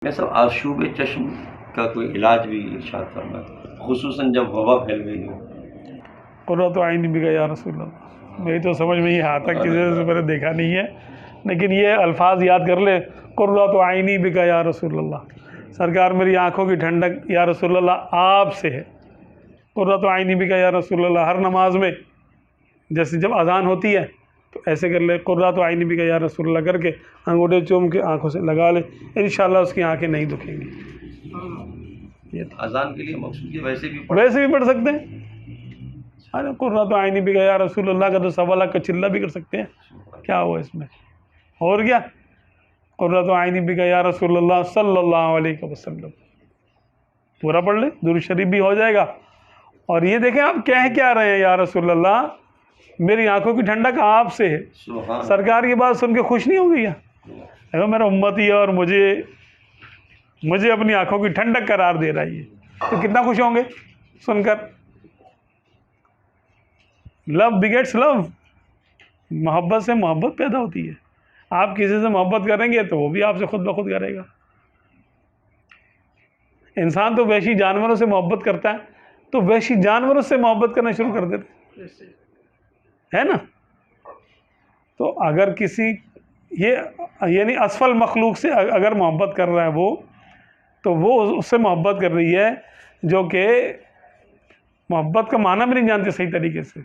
میں سب آشوب چشم کا کوئی علاج بھی ارشاد فرمائے، خصوصاً جب وبا پھیل گئی ہو۔ قرۃ عین بک یا رسول اللہ، میری تو سمجھ میں یہ آتا کسی سے میں نے دیکھا نہیں ہے، لیکن یہ الفاظ یاد کر لے، قرۃ عینی بک یا رسول اللہ، سرکار میری آنکھوں کی ٹھنڈک یا رسول اللہ آپ سے ہے۔ قرۃ عینی بک یا رسول اللہ، ہر نماز میں جیسے جب اذان ہوتی ہے تو ایسے کر لے، قرۃ عینی بک یا رسول اللہ کر کے انگوٹھے چوم کے آنکھوں سے لگا لے، انشاءاللہ اس کی آنکھیں نہیں دکھیں گی۔ یہ اذان کے لیے مقصود ہے، ویسے بھی پڑھ سکتے ہیں۔ ارے قرۃ عینی بک یا رسول اللہ کا تو سوا لاکھ کا چلہ بھی کر سکتے ہیں، کیا ہوا اس میں، اور کیا؟ قرۃ عینی بک یا رسول اللہ صلی اللہ علیہ وسلم پورا پڑھ لے، درود شریف بھی ہو جائے گا۔ اور یہ دیکھیں آپ کہہ کیا رہے ہیں، یا رسول اللہ میری آنکھوں کی ٹھنڈک آپ سے ہے۔ سرکار کی بات سن کے خوش نہیں ہو گئی ہے، میرا امتی ہے اور مجھے اپنی آنکھوں کی ٹھنڈک قرار دے رہا ہے، تو کتنا خوش ہوں گے سن کر۔ لو بگیٹس لو، محبت سے محبت پیدا ہوتی ہے۔ آپ کسی سے محبت کریں گے تو وہ بھی آپ سے خود بخود کرے گا۔ انسان تو وحشی جانوروں سے محبت کرتا ہے تو وحشی جانوروں سے محبت کرنا شروع کر دیتے ہے نا۔ تو اگر کسی یہ یعنی اسفل مخلوق سے اگر محبت کر رہا ہے وہ، تو وہ اس سے محبت کر رہی ہے جو کہ محبت کا معنی بھی نہیں جانتے صحیح طریقے سے،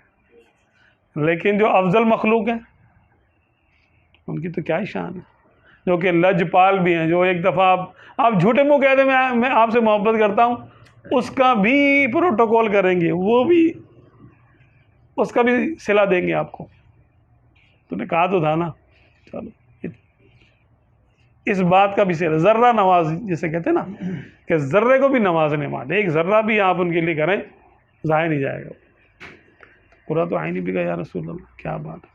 لیکن جو افضل مخلوق ہیں ان کی تو کیا ہی شان ہے، جو کہ لجپال بھی ہیں، جو ایک دفعہ آپ جھوٹے منہ کہہ دیں میں آپ سے محبت کرتا ہوں، اس کا بھی پروٹوکول کریں گے، وہ بھی اس کا بھی صلہ دیں گے آپ کو۔ تو نے کہا تو تھا نا، چلو اس بات کا بھی صلہ، ذرہ نواز جسے کہتے ہیں نا، کہ ذرے کو بھی نوازنے والے، ایک ذرہ بھی آپ ان کے لیے کریں ضائع نہیں جائے گا۔ قرۃ عینی بک یا رسول اللہ، کیا بات ہے۔